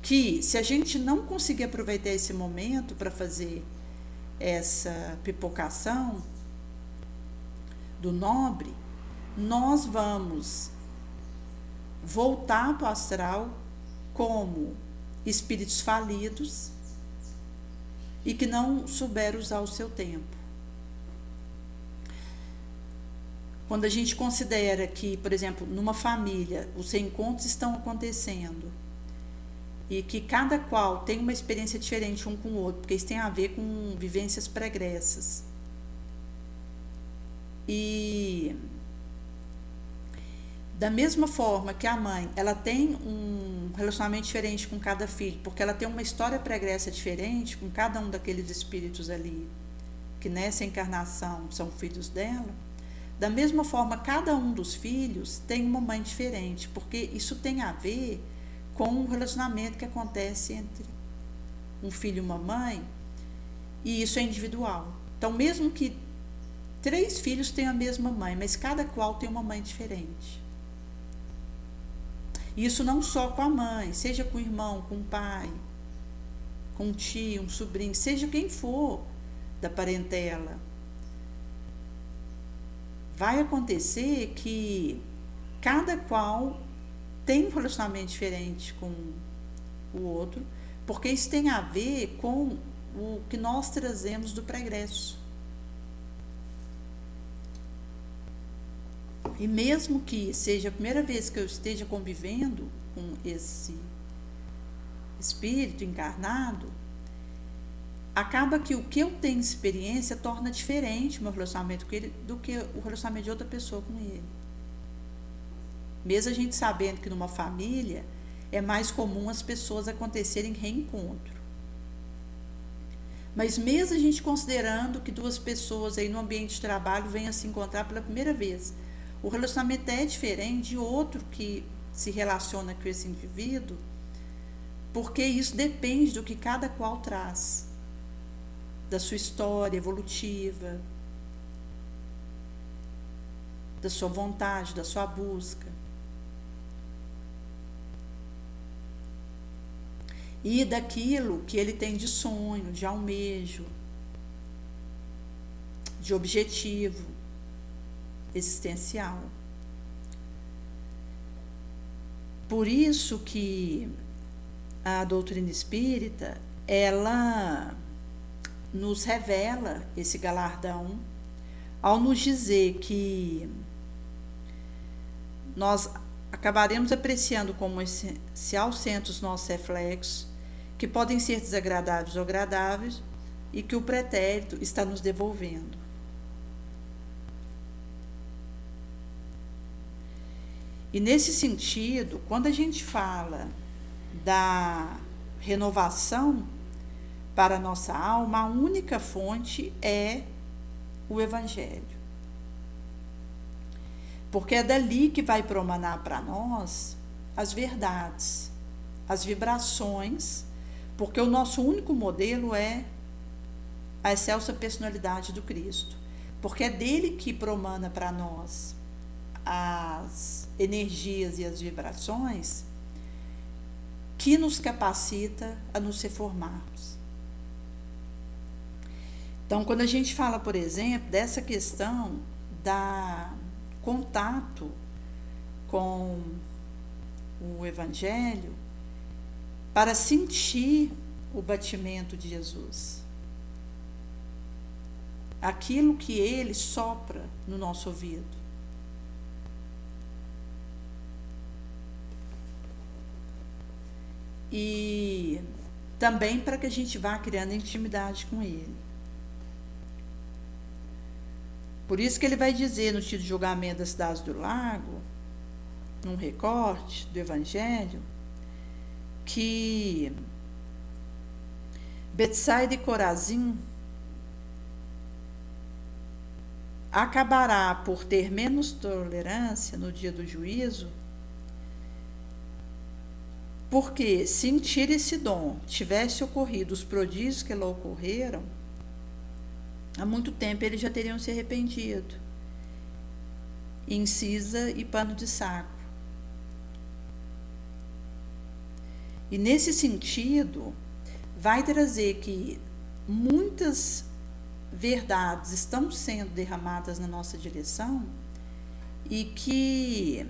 que se a gente não conseguir aproveitar esse momento para fazer essa pipocação do nobre, nós vamos voltar para o astral como espíritos falidos e que não souberam usar o seu tempo. Quando a gente considera que, por exemplo, numa família, os reencontros estão acontecendo e que cada qual tem uma experiência diferente um com o outro, porque isso tem a ver com vivências pregressas. E da mesma forma que a mãe, ela tem um relacionamento diferente com cada filho, porque ela tem uma história pregressa diferente com cada um daqueles espíritos ali, que nessa encarnação são filhos dela. Da mesma forma, cada um dos filhos tem uma mãe diferente, porque isso tem a ver com o relacionamento que acontece entre um filho e uma mãe, e isso é individual. Então, mesmo que 3 filhos tenham a mesma mãe, mas cada qual tem uma mãe diferente. Isso não só com a mãe, seja com o irmão, com o pai, com um tio, um sobrinho, seja quem for da parentela. Vai acontecer que cada qual tem um relacionamento diferente com o outro, porque isso tem a ver com o que nós trazemos do pregresso. E mesmo que seja a primeira vez que eu esteja convivendo com esse espírito encarnado, acaba que o que eu tenho experiência torna diferente o meu relacionamento com ele do que o relacionamento de outra pessoa com ele. Mesmo a gente sabendo que numa família é mais comum as pessoas acontecerem reencontro. Mas mesmo a gente considerando que 2 pessoas aí no ambiente de trabalho venham se encontrar pela primeira vez, o relacionamento é diferente de outro que se relaciona com esse indivíduo, porque isso depende do que cada qual traz, da sua história evolutiva, da sua vontade, da sua busca. E daquilo que ele tem de sonho, de almejo, de objetivo existencial. Por isso que a doutrina espírita, ela nos revela esse galardão ao nos dizer que nós acabaremos apreciando como essencial centro os nossos reflexos, que podem ser desagradáveis ou agradáveis, e que o pretérito está nos devolvendo. E nesse sentido, quando a gente fala da renovação para a nossa alma, a única fonte é o Evangelho. Porque é dali que vai promanar para nós as verdades, as vibrações, porque o nosso único modelo é a excelsa personalidade do Cristo. Porque é dele que promana para nós as energias e as vibrações que nos capacita a nos reformarmos. Então, quando a gente fala, por exemplo, dessa questão da contato com o Evangelho para sentir o batimento de Jesus, aquilo que ele sopra no nosso ouvido. E também para que a gente vá criando intimidade com ele. Por isso que ele vai dizer no título de julgamento das cidades do lago, num recorte do Evangelho, que Betsaida e Corazim acabará por ter menos tolerância no dia do juízo, porque se em Tiro e Sidom tivesse ocorrido os prodígios que lá ocorreram, há muito tempo eles já teriam se arrependido, em cinza e pano de saco. E nesse sentido, vai trazer que muitas verdades estão sendo derramadas na nossa direção e que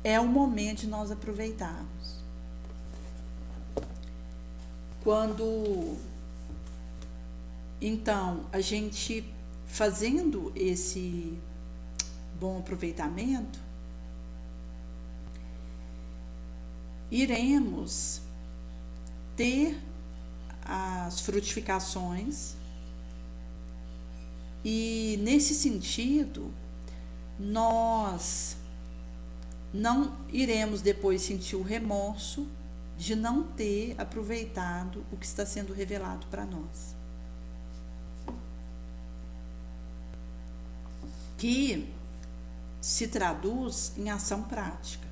é o momento de nós aproveitarmos. Quando, então, a gente fazendo esse bom aproveitamento, iremos ter as frutificações e, nesse sentido, nós não iremos depois sentir o remorso de não ter aproveitado o que está sendo revelado para nós. Que se traduz em ação prática.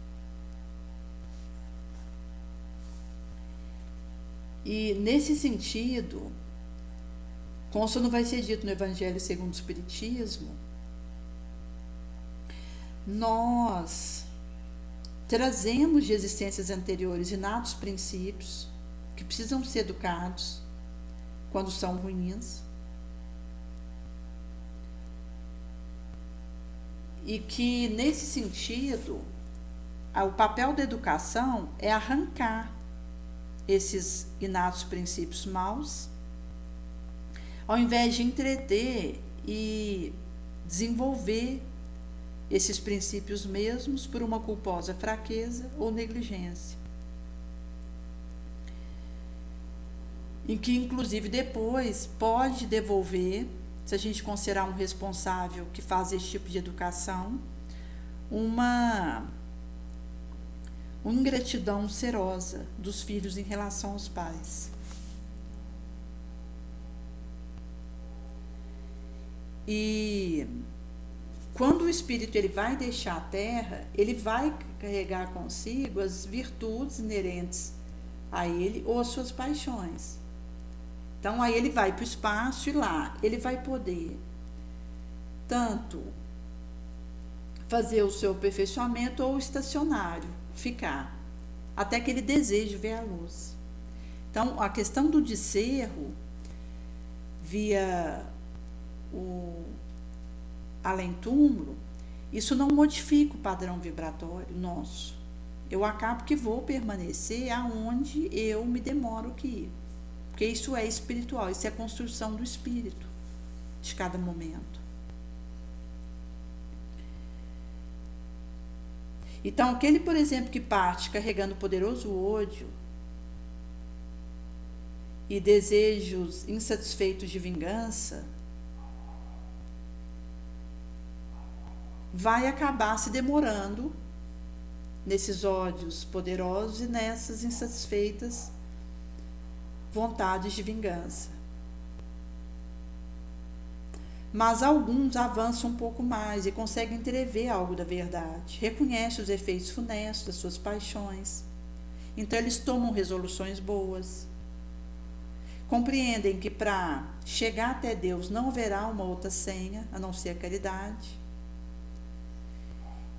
E, nesse sentido, consta não vai ser dito no Evangelho segundo o Espiritismo, nós trazemos de existências anteriores inatos princípios que precisam ser educados quando são ruins, e que, nesse sentido, o papel da educação é arrancar esses inatos princípios maus, ao invés de entreter e desenvolver esses princípios mesmos por uma culposa fraqueza ou negligência. E que, inclusive, depois pode devolver, se a gente considerar um responsável que faz esse tipo de educação, uma ingratidão serosa dos filhos em relação aos pais. E quando o espírito ele vai deixar a terra, ele vai carregar consigo as virtudes inerentes a ele ou as suas paixões. Então, aí ele vai para o espaço e lá ele vai poder tanto fazer o seu aperfeiçoamento ou estacionário, ficar, até que ele deseje ver a luz. Então, a questão do descerro via o além-túmulo, isso não modifica o padrão vibratório nosso. Eu acabo que vou permanecer aonde eu me demoro que ir, porque isso é espiritual, isso é a construção do espírito de cada momento. Então, aquele, por exemplo, que parte carregando poderoso ódio e desejos insatisfeitos de vingança, vai acabar se demorando nesses ódios poderosos e nessas insatisfeitas vontades de vingança. Mas alguns avançam um pouco mais e conseguem entrever algo da verdade, reconhecem os efeitos funestos das suas paixões, então eles tomam resoluções boas, compreendem que para chegar até Deus não haverá uma outra senha a não ser a caridade,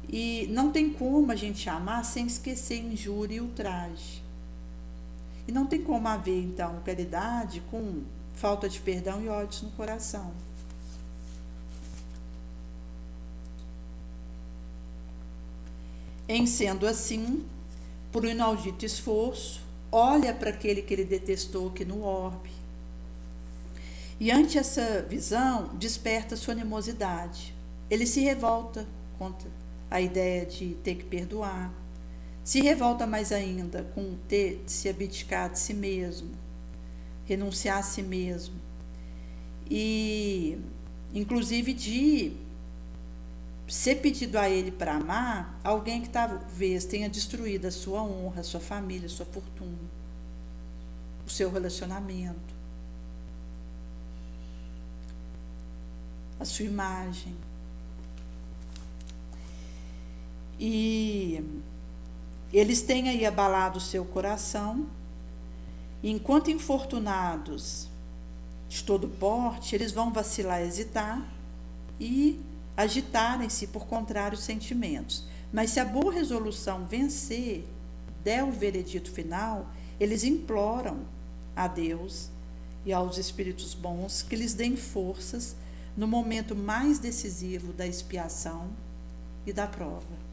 E não tem como a gente amar sem esquecer injúria e ultraje. E não tem como haver, então, caridade com falta de perdão e ódio no coração. Em sendo assim, por um inaudito esforço, olha para aquele que ele detestou aqui no orbe. E ante essa visão, desperta sua animosidade. Ele se revolta contra a ideia de ter que perdoar. Se revolta mais ainda com ter se abdicado de si mesmo, renunciar a si mesmo. E, inclusive, de ser pedido a ele para amar alguém que talvez tenha destruído a sua honra, a sua família, a sua fortuna, o seu relacionamento, a sua imagem. E eles têm aí abalado o seu coração, e enquanto infortunados de todo porte, eles vão vacilar, hesitar e agitarem-se por contrários sentimentos. Mas se a boa resolução vencer, der o veredito final, eles imploram a Deus e aos espíritos bons que lhes deem forças no momento mais decisivo da expiação e da prova.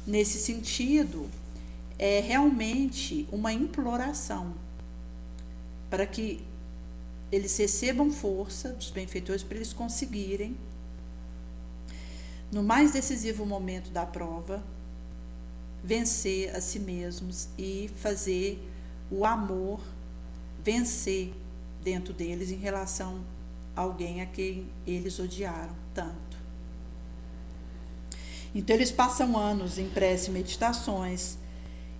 Nesse sentido, é realmente uma imploração para que eles recebam força dos benfeitores para eles conseguirem, no mais decisivo momento da prova, vencer a si mesmos e fazer o amor vencer dentro deles em relação a alguém a quem eles odiaram tanto. Então eles passam anos em prece e meditações,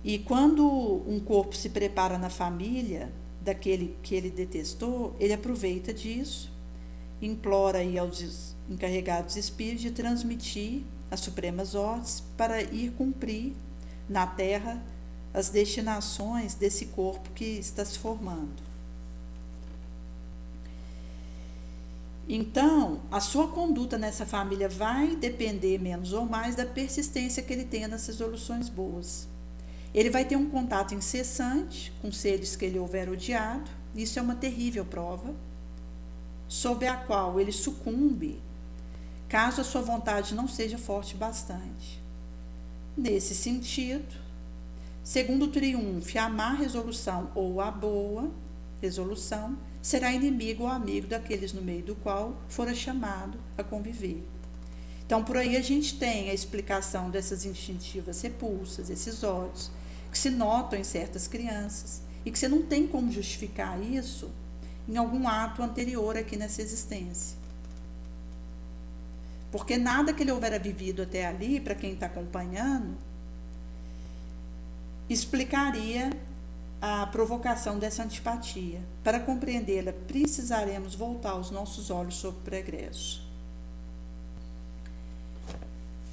e quando um corpo se prepara na família daquele que ele detestou, ele aproveita disso, implora aí aos encarregados espíritos de transmitir as supremas ordens para ir cumprir na terra as destinações desse corpo que está se formando. Então, a sua conduta nessa família vai depender menos ou mais da persistência que ele tenha nas resoluções boas. Ele vai ter um contato incessante com seres que ele houver odiado. Isso é uma terrível prova, sob a qual ele sucumbe, caso a sua vontade não seja forte bastante. Nesse sentido, segundo o triunfo, a má resolução ou a boa resolução será inimigo ou amigo daqueles no meio do qual fora chamado a conviver. Então, por aí a gente tem a explicação dessas instintivas repulsas, esses ódios, que se notam em certas crianças e que você não tem como justificar isso em algum ato anterior aqui nessa existência. Porque nada que ele houvera vivido até ali, para quem está acompanhando, explicaria a provocação dessa antipatia. Para compreendê-la, precisaremos voltar os nossos olhos sobre o pregresso.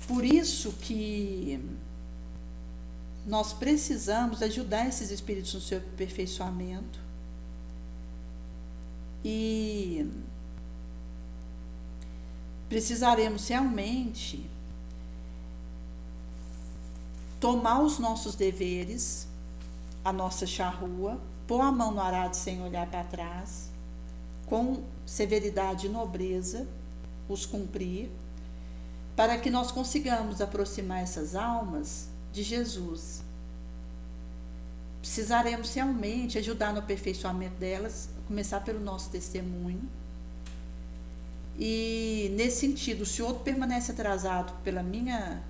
Por isso que nós precisamos ajudar esses espíritos no seu aperfeiçoamento e precisaremos realmente tomar os nossos deveres, a nossa charrua, pôr a mão no arado sem olhar para trás, com severidade e nobreza, os cumprir, para que nós consigamos aproximar essas almas de Jesus. Precisaremos realmente ajudar no aperfeiçoamento delas, começar pelo nosso testemunho. E, nesse sentido, se o outro permanece atrasado pela minha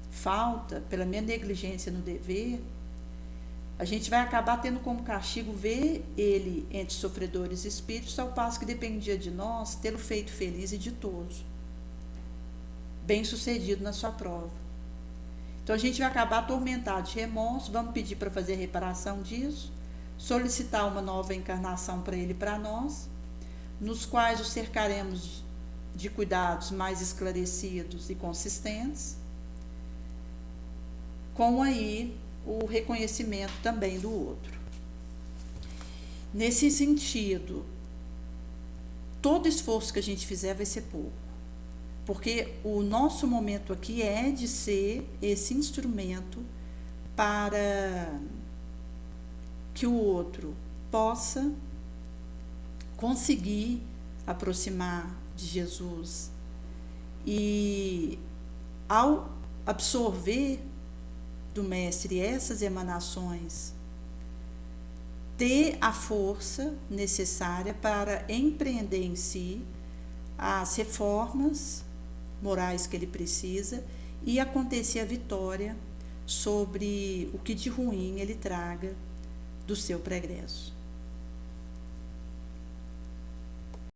falta, pela minha negligência no dever, a gente vai acabar tendo como castigo ver ele entre sofredores e espíritos, ao passo que dependia de nós tê-lo feito feliz e ditoso, bem-sucedido na sua prova. Então a gente vai acabar atormentado de remorso, vamos pedir para fazer a reparação disso, solicitar uma nova encarnação para ele e para nós, nos quais o cercaremos de cuidados mais esclarecidos e consistentes, com aí o reconhecimento também do outro. Nesse sentido, todo esforço que a gente fizer vai ser pouco. porque o nosso momento aqui é de ser esse instrumento para que o outro possa conseguir aproximar de Jesus. E ao absorver do Mestre essas emanações, ter a força necessária para empreender em si as reformas morais que ele precisa e acontecer a vitória sobre o que de ruim ele traga do seu pregresso.